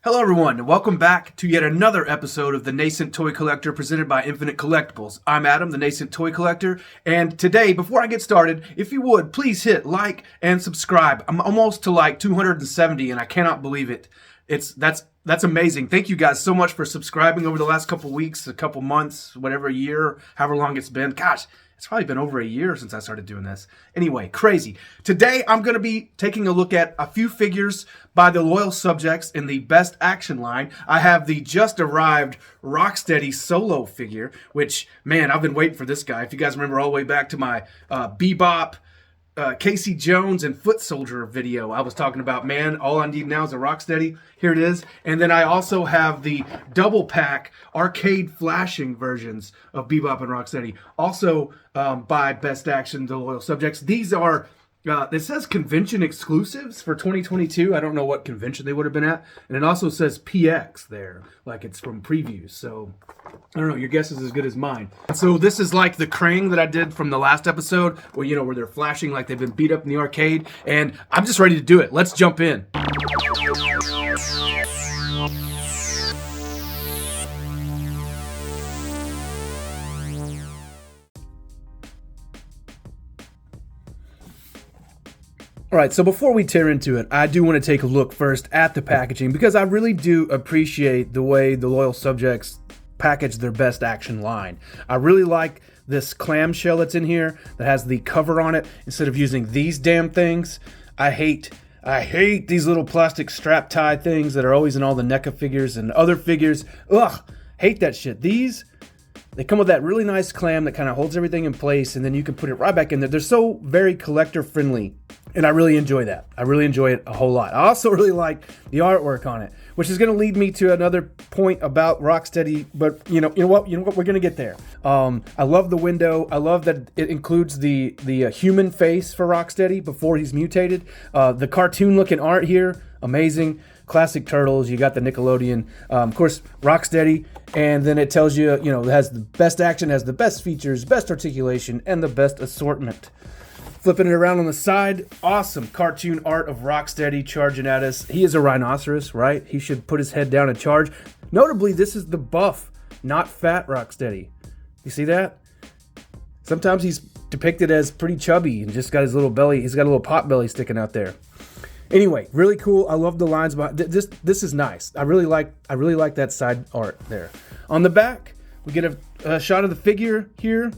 Hello everyone, and welcome back to yet another episode of the Nascent Toy Collector presented by Infinite Collectibles. I'm Adam, the Nascent Toy Collector, and today, before I get started, if you would, please hit like and subscribe. I'm almost to like 270 and I cannot believe it. That's amazing. Thank you guys so much for subscribing over the last couple weeks, a couple months, whatever, a year, however long it's been. Gosh, it's probably been over a year since I started doing this. Anyway, crazy. Today, I'm going to be taking a look at a few figures by the loyal subjects in the Best Action line. I have the just arrived Rocksteady solo figure, which, man, I've been waiting for this guy. If you guys remember all the way back to my Bebop, Casey Jones and Foot Soldier video, I was talking about, man, all I need now is a Rocksteady. Here it is. And then I also have the double pack arcade flashing versions of Bebop and Rocksteady, also by Best Action, the loyal subjects. These are, it says convention exclusives for 2022. I don't know what convention they would have been at. And it also says PX there, like it's from previews. So I don't know, your guess is as good as mine. So this is like the Krang that I did from the last episode where, you know, where they're flashing like they've been beat up in the arcade. And I'm just ready to do it. Let's jump in. All right, so before we tear into it, I do want to take a look first at the packaging because I really do appreciate the way the loyal subjects package their Best Action line. I really like this clamshell that's in here that has the cover on it instead of using these damn things. I hate these little plastic strap tie things that are always in all the NECA figures and other figures. Ugh, hate that shit. These, they come with that really nice clam that kind of holds everything in place, and then you can put it right back in there. They're so very collector friendly, and I really enjoy that. I really enjoy it a whole lot. I also really like the artwork on it, which is going to lead me to another point about Rocksteady, but you know what, we're going to get there. I love the window. I love that it includes the human face for Rocksteady before he's mutated. The cartoon looking art here, amazing. Classic Turtles. You got the Nickelodeon, of course, Rocksteady, and then it tells you, you know, it has the best action, has the best features, best articulation, and the best assortment. Flipping it around on the side, awesome cartoon art of Rocksteady charging at us. He is a rhinoceros, right? He should put his head down and charge. Notably, this is the buff, not fat Rocksteady. You see that? Sometimes he's depicted as pretty chubby and just got his little belly. He's got a little pot belly sticking out there. Anyway, really cool. I love the lines behind this is nice. I really like that side art there. On the back, we get a shot of the figure here.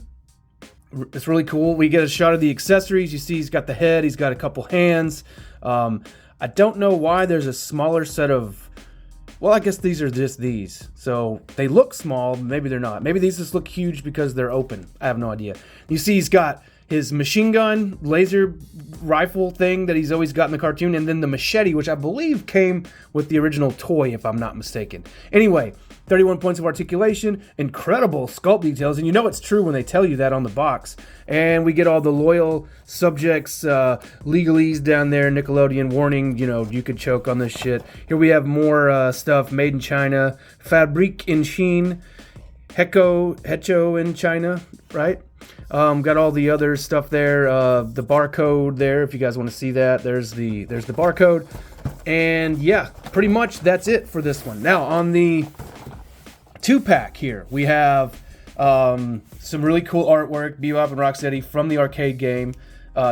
It's really cool. We get a shot of the accessories. You see he's got the head, he's got a couple hands. I don't know why there's a smaller set of, well, I guess these are just these. So they look small, maybe they're not. Maybe these just look huge because they're open. I have no idea. You see he's got his machine gun, laser rifle thing that he's always got in the cartoon, and then the machete, which I believe came with the original toy, if I'm not mistaken. Anyway, 31 points of articulation, incredible sculpt details, and you know it's true when they tell you that on the box. And we get all the loyal subjects, legalese down there, Nickelodeon warning, you know, you could choke on this shit. Here we have more stuff, made in China, Fabrique in Chine, Hecho in China, right? Got all the other stuff there, the barcode there, if you guys want to see that. There's the barcode. And yeah, pretty much that's it for this one. Now, on the 2-pack here, we have some really cool artwork, Bebop and Rocksteady from the arcade game.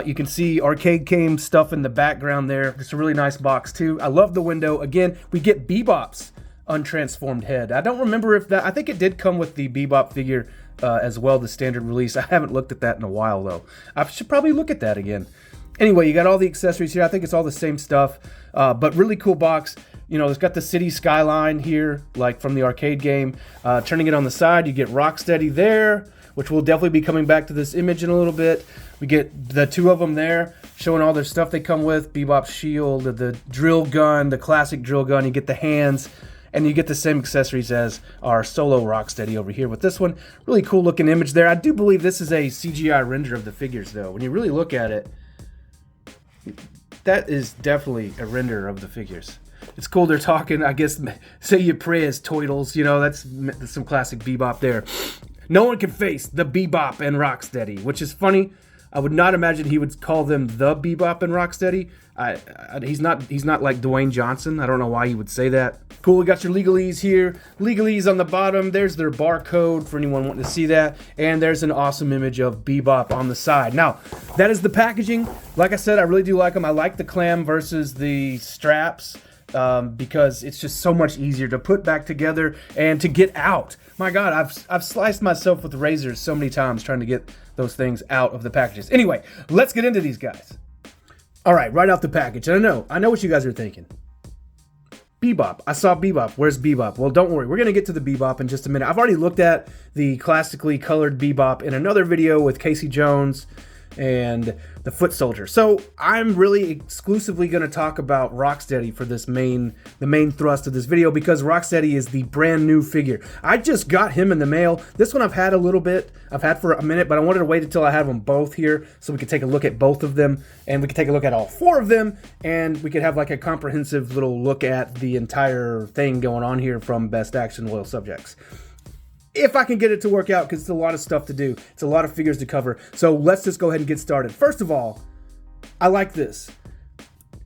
You can see arcade game stuff in the background there. It's a really nice box too. I love the window. Again, we get Bebop's untransformed head. I don't remember if that, I think it did come with the Bebop figure as well, the standard release. I haven't looked at that in a while though. I should probably look at that again. Anyway, you got all the accessories here. I think it's all the same stuff, but really cool box. You know, it's got the city skyline here, like from the arcade game. Turning it on the side, you get Rocksteady there, which will definitely be coming back to this image in a little bit. We get the two of them there, showing all their stuff they come with. Bebop's shield, the drill gun, the classic drill gun. You get the hands, and you get the same accessories as our solo Rocksteady over here with this one. Really cool looking image there. I do believe this is a CGI render of the figures, though. When you really look at it, that is definitely a render of the figures. It's cool they're talking, I guess, say you pray as Toidles, you know, that's some classic Bebop there. No one can face the Bebop and Rocksteady, which is funny. I would not imagine he would call them the Bebop and Rocksteady. He's not like Dwayne Johnson. I don't know why he would say that. Cool, we got your legalese here. Legalese on the bottom. There's their barcode for anyone wanting to see that. And there's an awesome image of Bebop on the side. Now, that is the packaging. Like I said, I really do like them. I like the clam versus the straps because it's just so much easier to put back together and to get out. My God, I've sliced myself with razors so many times trying to get those things out of the packages. Anyway, let's get into these guys. All right, right off the package. And I know what you guys are thinking. Bebop. I saw Bebop. Where's Bebop? Well, don't worry. We're going to get to the Bebop in just a minute. I've already looked at the classically colored Bebop in another video with Casey Jones and the Foot Soldier. So I'm really exclusively going to talk about Rocksteady for this the main thrust of this video, because Rocksteady is the brand new figure. I just got him in the mail. This one I've had a little bit. I've had for a minute, but I wanted to wait until I had them both here so we could take a look at both of them, and we could take a look at all four of them, and we could have like a comprehensive little look at the entire thing going on here from bstaxn Loyal Subjects. If I can get it to work out, because it's a lot of stuff to do. It's a lot of figures to cover. So let's just go ahead and get started. First of all, I like this.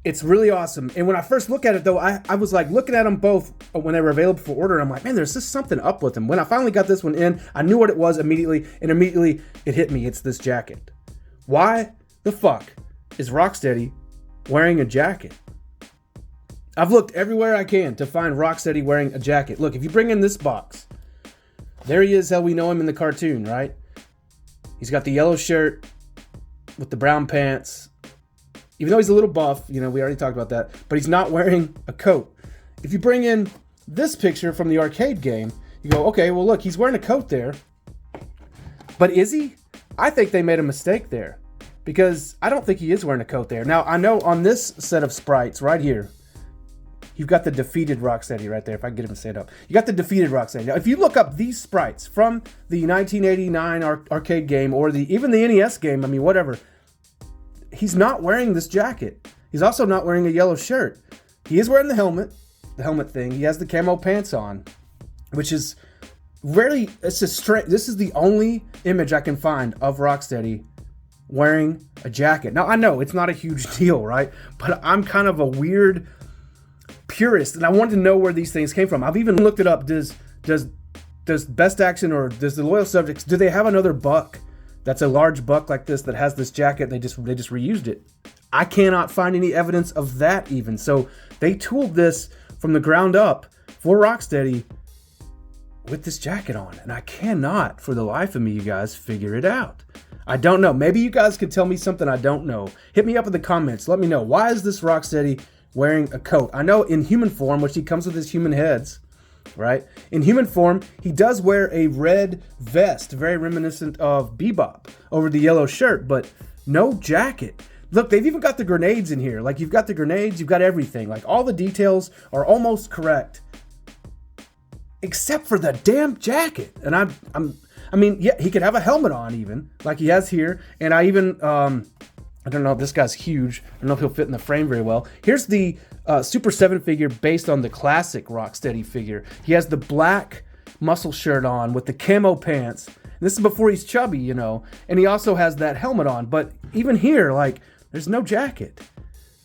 It's really awesome. And when I first look at it, though, I was like looking at them both when they were available for order. I'm like, man, there's just something up with them. When I finally got this one in, I knew what it was immediately. And immediately it hit me. It's this jacket. Why the fuck is Rocksteady wearing a jacket? I've looked everywhere I can to find Rocksteady wearing a jacket. Look, if you bring in this box, there he is, how we know him in the cartoon, right? He's got the yellow shirt with the brown pants. Even though he's a little buff, we already talked about that, but he's not wearing a coat. If you bring in this picture from the arcade game, you go, okay, well look, he's wearing a coat there. But is he? I think they made a mistake there, because I don't think he is wearing a coat there. Now, I know on this set of sprites right here, you've got the defeated Rocksteady right there. If I can get him to stand up. You got the defeated Rocksteady. Now, if you look up these sprites from the 1989 arcade game or even the NES game, whatever, he's not wearing this jacket. He's also not wearing a yellow shirt. He is wearing the helmet thing. He has the camo pants on, which is really, it's just straight. This is the only image I can find of Rocksteady wearing a jacket. Now, I know it's not a huge deal, right? But I'm kind of a weird purist, and I wanted to know where these things came from. I've even looked it up. Does bstaxn or does the Loyal Subjects, do they have another buck that's a large buck like this that has this jacket? They just reused it. I cannot find any evidence of that even. So they tooled this from the ground up for Rocksteady with this jacket on, and I cannot for the life of me, you guys, figure it out. I don't know. Maybe you guys could tell me something I don't know. Hit me up in the comments. Let me know, why is this Rocksteady wearing a coat? I know in human form, which he comes with his human heads, right? In human form, he does wear a red vest, very reminiscent of Bebop, over the yellow shirt, but no jacket. Look, they've even got the grenades in here. Like, you've got the grenades, you've got everything. Like, all the details are almost correct, except for the damn jacket. And yeah, he could have a helmet on even, like he has here. And I even, I don't know if this guy's huge. I don't know if he'll fit in the frame very well. Here's the Super 7 figure based on the classic Rocksteady figure. He has the black muscle shirt on with the camo pants. This is before he's chubby, and he also has that helmet on. But even here, like, there's no jacket.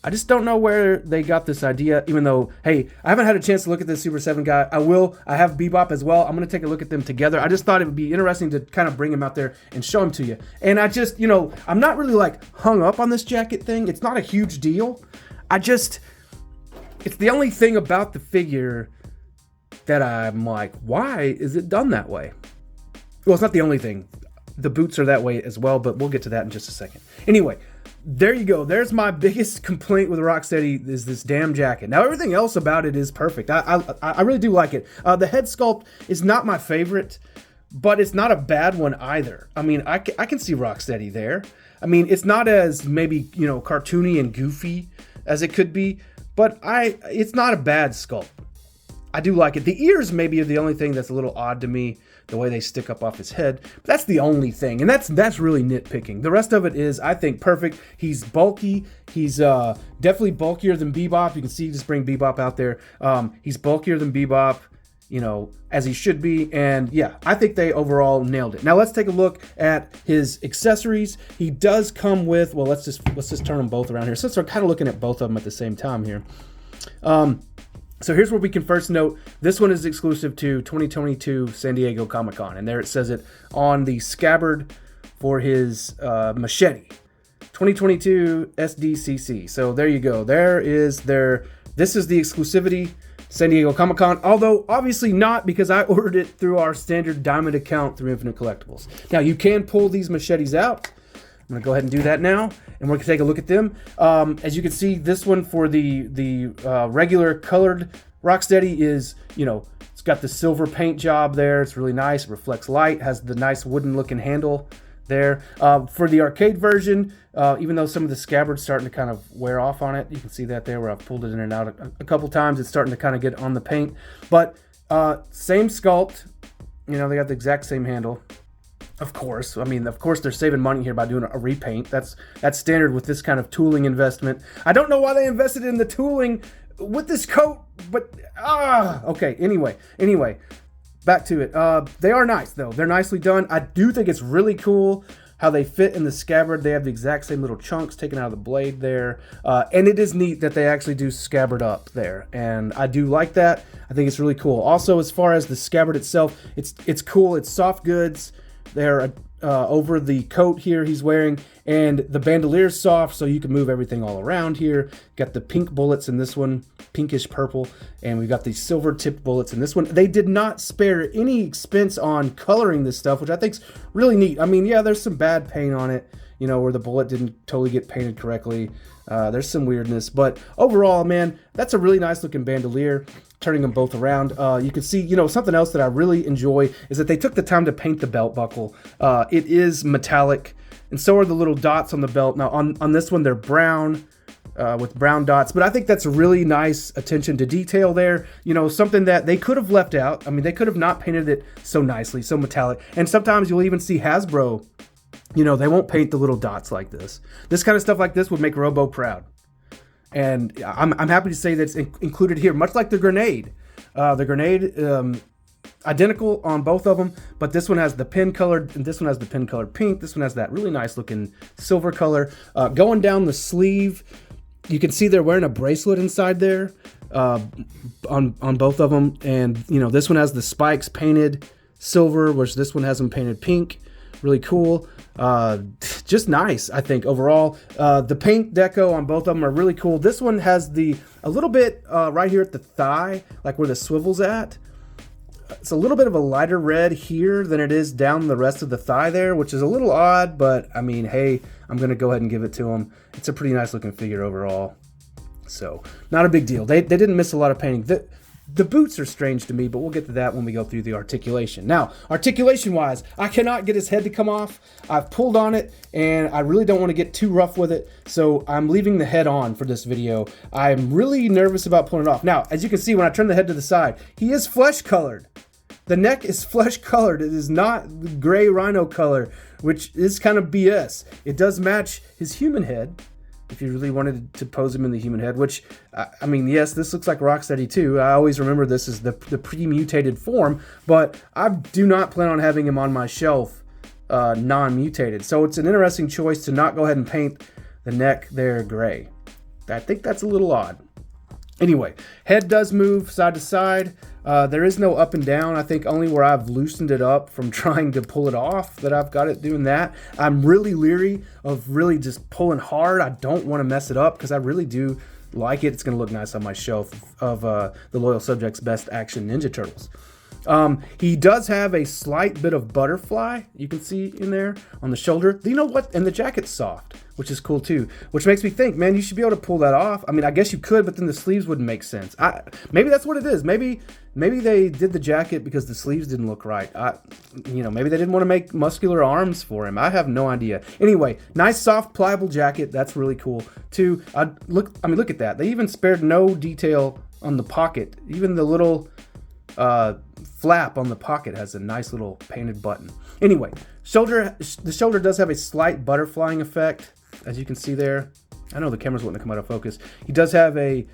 I just don't know where they got this idea, even though, hey, I haven't had a chance to look at this Super 7 guy. I will. I have Bebop as well. I'm going to take a look at them together. I just thought it would be interesting to kind of bring him out there and show him to you. And I just, I'm not really like hung up on this jacket thing. It's not a huge deal. It's the only thing about the figure that I'm like, why is it done that way? Well, it's not the only thing. The boots are that way as well, but we'll get to that in just a second. Anyway, there you go. There's my biggest complaint with Rocksteady, is this damn jacket. Now, everything else about it is perfect. I really do like it. The head sculpt is not my favorite, but it's not a bad one either. I can see Rocksteady there. It's not as maybe, cartoony and goofy as it could be, but it's not a bad sculpt. I do like it. The ears maybe are the only thing that's a little odd to me, the way they stick up off his head. But that's the only thing, and that's really nitpicking. The rest of it is, I think, perfect. He's bulky. He's definitely bulkier than Bebop. You can see, just bring Bebop out there. He's bulkier than Bebop, as he should be. And yeah, I think they overall nailed it. Now let's take a look at his accessories. He does come with, well, let's just turn them both around here, since we're kind of looking at both of them at the same time here. So here's where we can first note, this one is exclusive to 2022 San Diego Comic-Con. And there it says it on the scabbard for his machete. 2022 SDCC. So there you go. This is the exclusivity, San Diego Comic-Con. Although obviously not, because I ordered it through our standard diamond account through Infinite Collectibles. Now you can pull these machetes out. I'm gonna go ahead and do that now, and we're gonna take a look at them. As you can see, this one for the regular colored Rocksteady is, it's got the silver paint job there. It's really nice. It reflects light. Has the nice wooden looking handle there. For the arcade version, even though some of the scabbard's starting to kind of wear off on it, you can see that there where I've pulled it in and out a couple times. It's starting to kind of get on the paint, but same sculpt. They got the exact same handle. Of course. Of course they're saving money here by doing a repaint. That's standard with this kind of tooling investment. I don't know why they invested in the tooling with this coat, but okay. Anyway, back to it. They are nice though. They're nicely done. I do think it's really cool how they fit in the scabbard. They have the exact same little chunks taken out of the blade there. And it is neat that they actually do scabbard up there. And I do like that. I think it's really cool. Also, as far as the scabbard itself, it's cool. It's soft goods. They're over the coat here he's wearing, and the bandoleer's soft, so you can move everything all around here. Got the pink bullets in this one, pinkish purple, and we've got these silver tipped bullets in this one. They did not spare any expense on coloring this stuff, which I think's really neat. Yeah, there's some bad paint on it, where the bullet didn't totally get painted correctly. There's some weirdness, but overall, man, that's a really nice looking bandolier. Turning them both around, you can see, something else that I really enjoy is that they took the time to paint the belt buckle. It is metallic, and so are the little dots on the belt. Now on this one, they're brown with brown dots, but I think that's a really nice attention to detail there. Something that they could have left out. They could have not painted it so nicely, so metallic. And sometimes you'll even see Hasbro, they won't paint the little dots like this. This kind of stuff like this would make Robo proud. And I'm happy to say that's included here, much like the grenade. The grenade, identical on both of them, but this one has the pin colored, and this one has the pin colored pink. This one has that really nice looking silver color. Going down the sleeve, you can see they're wearing a bracelet inside there on both of them. And, this one has the spikes painted silver, which this one has them painted pink. Really cool. Just nice, I think, overall. The paint deco on both of them are really cool. This one has a little bit right here at the thigh, like where the swivel's at. It's a little bit of a lighter red here than it is down the rest of the thigh there, which is a little odd, but hey, I'm going to go ahead and give it to them. It's a pretty nice looking figure overall. So, not a big deal. They didn't miss a lot of painting. The boots are strange to me, but we'll get to that when we go through the articulation. Now, articulation-wise, I cannot get his head to come off. I've pulled on it, and I really don't want to get too rough with it, so I'm leaving the head on for this video. I'm really nervous about pulling it off. Now, as you can see, when I turn the head to the side, he is flesh-colored. The neck is flesh-colored. It is not the gray rhino color, which is kind of BS. It does match his human head, if you really wanted to pose him in the human head, which, yes, this looks like Rocksteady too. I always remember this as the pre-mutated form, but I do not plan on having him on my shelf non-mutated. So it's an interesting choice to not go ahead and paint the neck there gray. I think that's a little odd. Anyway, head does move side to side. There is no up and down. I think only where I've loosened it up from trying to pull it off that I've got it doing that. I'm really leery of really just pulling hard. I don't want to mess it up because I really do like it. It's going to look nice on my shelf of the Loyal Subjects Best Action Ninja Turtles. He does have a slight bit of butterfly, you can see in there on the shoulder. You know what? And the jacket's soft, which is cool too, which makes me think, man, you should be able to pull that off. I guess you could, but then the sleeves wouldn't make sense. Maybe that's what it is. Maybe they did the jacket because the sleeves didn't look right. Maybe they didn't want to make muscular arms for him. I have no idea. Anyway, nice, soft, pliable jacket. That's really cool too. Look at that. They even spared no detail on the pocket. Even the little flap on the pocket has a nice little painted button. Anyway, the shoulder does have a slight butterflying effect, as you can see there. I know the cameras wouldn't come out of focus. He does have a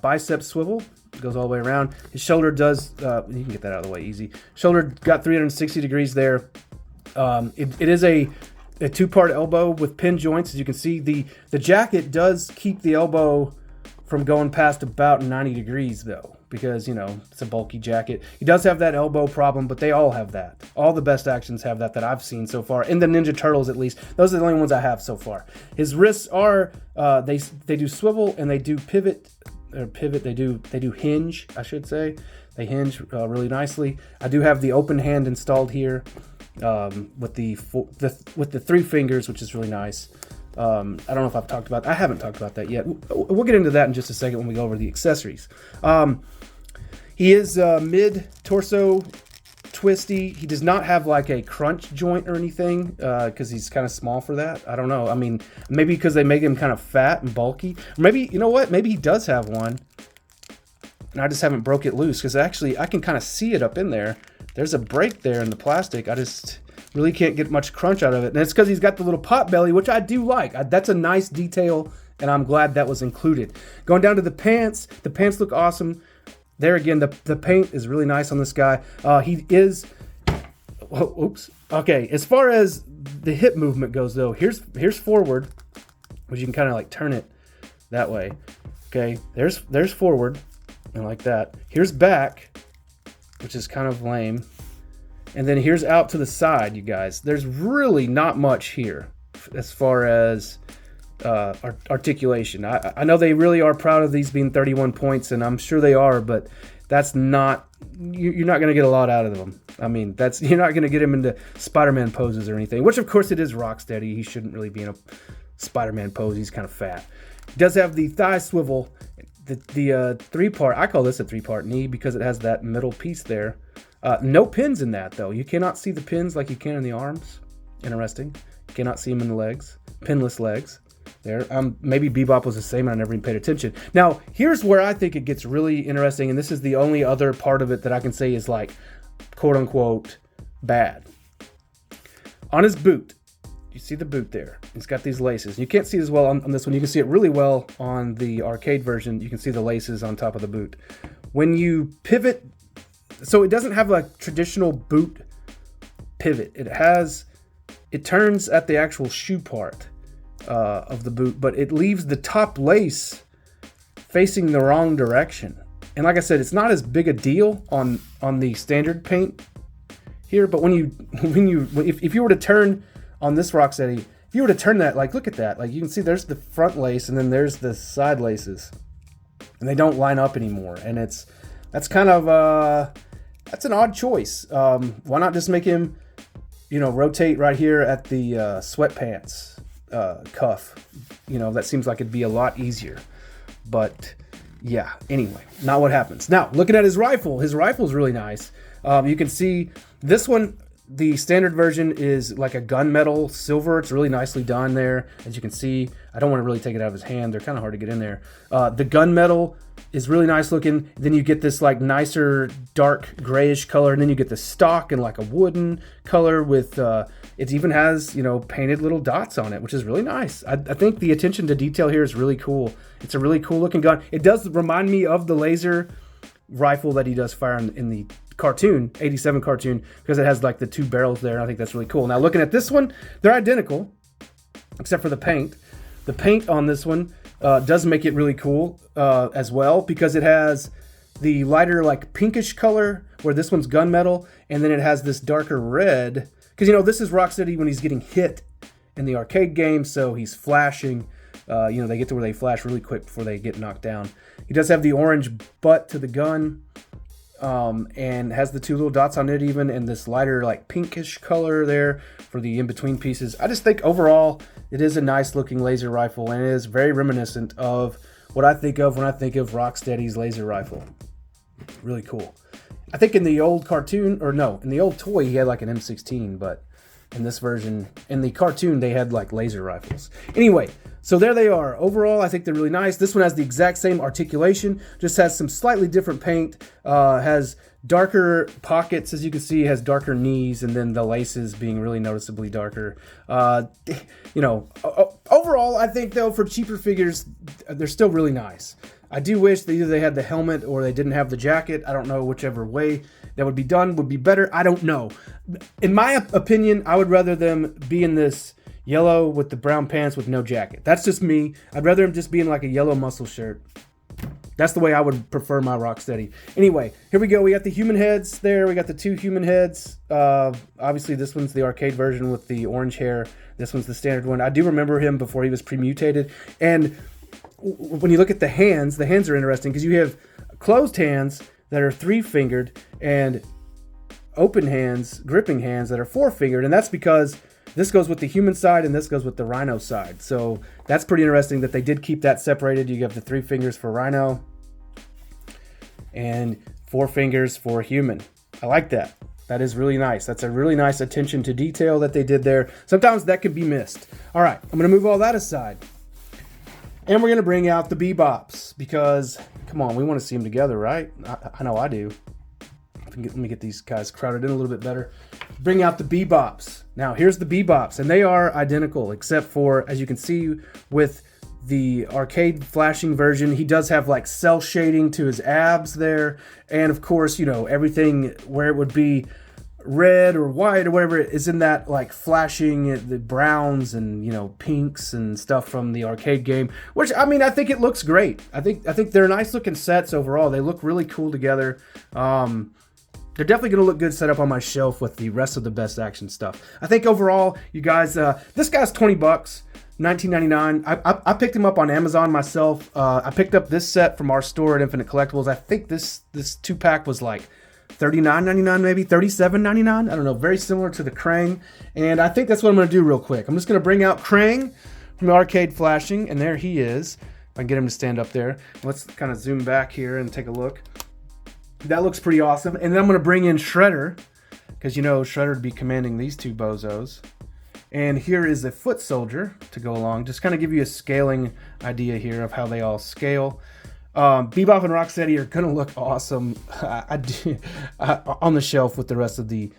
bicep swivel. It goes all the way around. His shoulder does, you can get that out of the way easy. Shoulder got 360 degrees there. It is a two-part elbow with pin joints. As you can see, the jacket does keep the elbow from going past about 90 degrees though. because, it's a bulky jacket. He does have that elbow problem, but they all have that. All the best actions have that I've seen so far. In the Ninja Turtles, at least. Those are the only ones I have so far. His wrists are, they do swivel and they do pivot. They do hinge, I should say. They hinge really nicely. I do have the open hand installed here with the 3 fingers, which is really nice. I don't know if I've talked about that. I haven't talked about that yet. We'll get into that in just a second when we go over the accessories. He is mid-torso twisty. He does not have like a crunch joint or anything because he's kind of small for that. I don't know. I mean, maybe because they make him kind of fat and bulky. Or maybe, you know what? Maybe he does have one. And I just haven't broke it loose because actually I can kind of see it up in there. There's a break there in the plastic. I just really can't get much crunch out of it. And it's because he's got the little pot belly, which I do like. That's a nice detail, and I'm glad that was included. Going down to the pants look awesome. There again, the paint is really nice on this guy. He is, oops. Okay, as far as the hip movement goes though, here's forward, which you can kind of like turn it that way. Okay, there's forward, and like that. Here's back, which is kind of lame. And then here's out to the side, you guys. There's really not much here as far as articulation. I know they really are proud of these being 31 points, and I'm sure they are, but that's not, you're not going to get a lot out of them. I mean, you're not going to get him into Spider-Man poses or anything, which of course it is Rocksteady. He shouldn't really be in a Spider-Man pose. He's kind of fat. He does have the thigh swivel, the 3-part, I call this a 3-part knee because it has that middle piece there. No pins in that though. You cannot see the pins like you can in the arms. Interesting. You cannot see them in the legs. Pinless legs. There. Maybe Bebop was the same and I never even paid attention. Now, here's where I think it gets really interesting, and this is the only other part of it that I can say is like, quote unquote, bad. On his boot, you see the boot there. It's got these laces. You can't see it as well on this one. You can see it really well on the arcade version. You can see the laces on top of the boot. When you pivot, so it doesn't have like traditional boot pivot. It turns at the actual shoe part of the boot, but it leaves the top lace facing the wrong direction. And like I said, it's not as big a deal on the standard paint here, but if you were to turn on this Rocksteady, if you were to turn that, like look at that, like you can see there's the front lace and then there's the side laces, and they don't line up anymore. And that's kind of that's an odd choice. Why not just make him, rotate right here at the sweatpants cuff? That seems like it'd be a lot easier. But yeah, anyway, not what happens. Now, looking at his rifle's really nice. You can see this one, the standard version is like a gunmetal silver. It's really nicely done there. As you can see, I don't want to really take it out of his hand. They're kind of hard to get in there. The gunmetal is really nice looking. Then you get this like nicer dark grayish color, and then you get the stock in like a wooden color with it even has painted little dots on it, which is really nice. I think the attention to detail here is really cool. It's a really cool looking gun. It does remind me of the laser rifle that he does fire in the cartoon, 87 cartoon, because it has like the 2 barrels there, and I think that's really cool. Now looking at this one, they're identical except for the paint. The paint on this one does make it really cool as well, because it has the lighter like pinkish color where this one's gunmetal, and then it has this darker red because this is Rocksteady when he's getting hit in the arcade game, so he's flashing. They get to where they flash really quick before they get knocked down. He does have the orange butt to the gun, and has the 2 little dots on it even, and this lighter like pinkish color there for the in-between pieces. I just think overall it is a nice looking laser rifle, and it is very reminiscent of what I think of when I think of Rocksteady's laser rifle. Really cool. I think in the old cartoon, in the old toy he had like an M16, but in this version, in the cartoon, they had like laser rifles. Anyway, so there they are. Overall, I think they're really nice. This one has the exact same articulation, just has some slightly different paint, has darker pockets, as you can see, has darker knees, and then the laces being really noticeably darker. Overall, I think though, for cheaper figures, they're still really nice. I do wish that either they had the helmet or they didn't have the jacket. I don't know, whichever way that would be done would be better. I don't know. In my opinion, I would rather them be in this yellow with the brown pants with no jacket. That's just me. I'd rather him just be in like a yellow muscle shirt That's the way I would prefer my Rocksteady. Anyway, here we go. We got the human heads there. We got the 2 human heads. Obviously, this one's the arcade version with the orange hair. This one's the standard one. I do remember him before he was pre-mutated. And when you look at the hands are interesting because you have closed hands that are 3-fingered and open hands, gripping hands that are 4-fingered. And that's because this goes with the human side and this goes with the rhino side. So that's pretty interesting that they did keep that separated. You have the 3 fingers for rhino and 4 fingers for human. I like that. That is really nice. That's a really nice attention to detail that they did there. Sometimes that can be missed. All right, I'm going to move all that aside. And we're going to bring out the bebops because, come on, we want to see them together, right? I know I do. Let me get these guys crowded in a little bit better. Bring out the bebops. Now, here's the bebops, and they are identical, except for, as you can see with the arcade flashing version, he does have like cell shading to his abs there. And of course, you know, everything where it would be red or white or whatever is in that like flashing the browns and, you know, pinks and stuff from the arcade game, which, I mean, I think it looks great. I think they're nice looking sets overall. They look really cool together. They're definitely going to look good set up on my shelf with the rest of the Best Action stuff. I think overall, you guys, this guy's $20, $19.99. I picked him up on Amazon myself. I picked up this set from our store at Infinite Collectibles. I think this 2-pack was like $39.99, maybe $37.99. I don't know. Very similar to the Krang. And I think that's what I'm going to do real quick. I'm just going to bring out Krang from Arcade Flashing, and there he is. If I can get him to stand up there. Let's kind of zoom back here and take a look. That looks pretty awesome. And then I'm going to bring in Shredder, because you know Shredder would be commanding these 2 bozos. And here is a foot soldier to go along. Just kind of give you a scaling idea here of how they all scale. Bebop and Rocksteady are going to look awesome on the shelf with the rest of the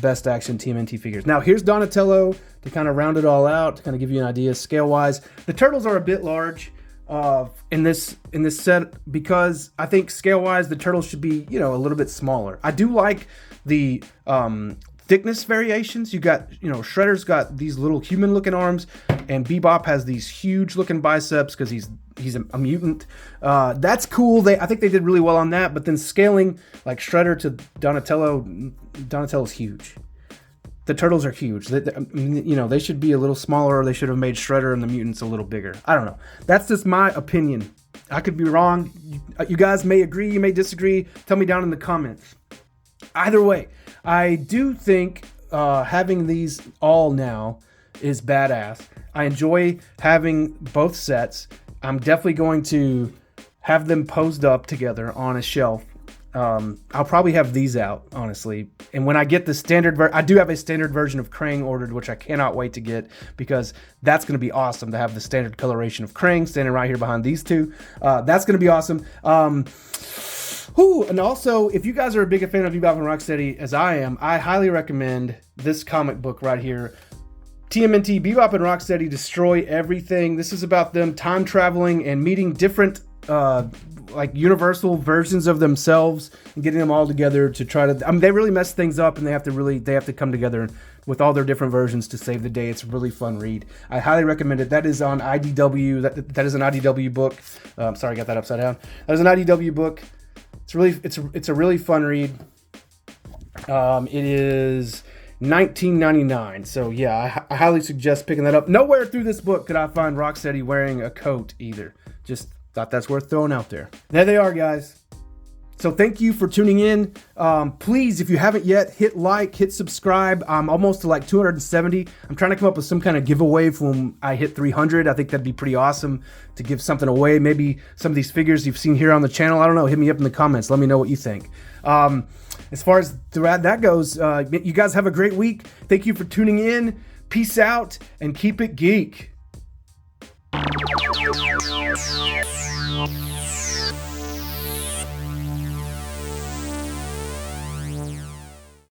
Best Action TMNT figures. Now here's Donatello to kind of round it all out, to kind of give you an idea scale-wise. The turtles are a bit large. In this set, because I think scale-wise the turtles should be, you know, a little bit smaller. I do like the thickness variations. You got, you know, Shredder's got these little human-looking arms, and Bebop has these huge-looking biceps because he's a mutant. That's cool. I think they did really well on that. But then scaling like Shredder to Donatello's huge. The turtles are huge. You know, they should be a little smaller, or they should have made Shredder and the mutants a little bigger. I don't know. That's just my opinion. I could be wrong. You guys may agree, you may disagree. Tell me down in the comments. Either way, I do think having these all now is badass. I enjoy having both sets. I'm definitely going to have them posed up together on a shelf. I'll probably have these out, honestly. And when I get the standard I do have a standard version of Krang ordered, which I cannot wait to get, because that's going to be awesome to have the standard coloration of Krang standing right here behind these 2. That's going to be awesome. And also, if you guys are a big fan of Bebop and Rocksteady, as I am, I highly recommend this comic book right here. TMNT, Bebop and Rocksteady Destroy Everything. This is about them time traveling and meeting different like universal versions of themselves and getting them all together to try to, I mean, they really mess things up, and they have to come together with all their different versions to save the day. It's a really fun read. I highly recommend it. That is on IDW. That is an IDW book. Sorry, I got that upside down. That is an IDW book. It's a really fun read. It is $19.99. So yeah, I highly suggest picking that up. Nowhere through this book could I find Rocksteady wearing a coat either. Just thought that's worth throwing out there. There they are, guys. So thank you for tuning in. Please, if you haven't yet, hit like, hit subscribe. I'm almost to like 270. I'm trying to come up with some kind of giveaway when I hit 300. I think that'd be pretty awesome to give something away. Maybe some of these figures you've seen here on the channel. I don't know. Hit me up in the comments. Let me know what you think. As far as that goes, you guys have a great week. Thank you for tuning in. Peace out and keep it geek.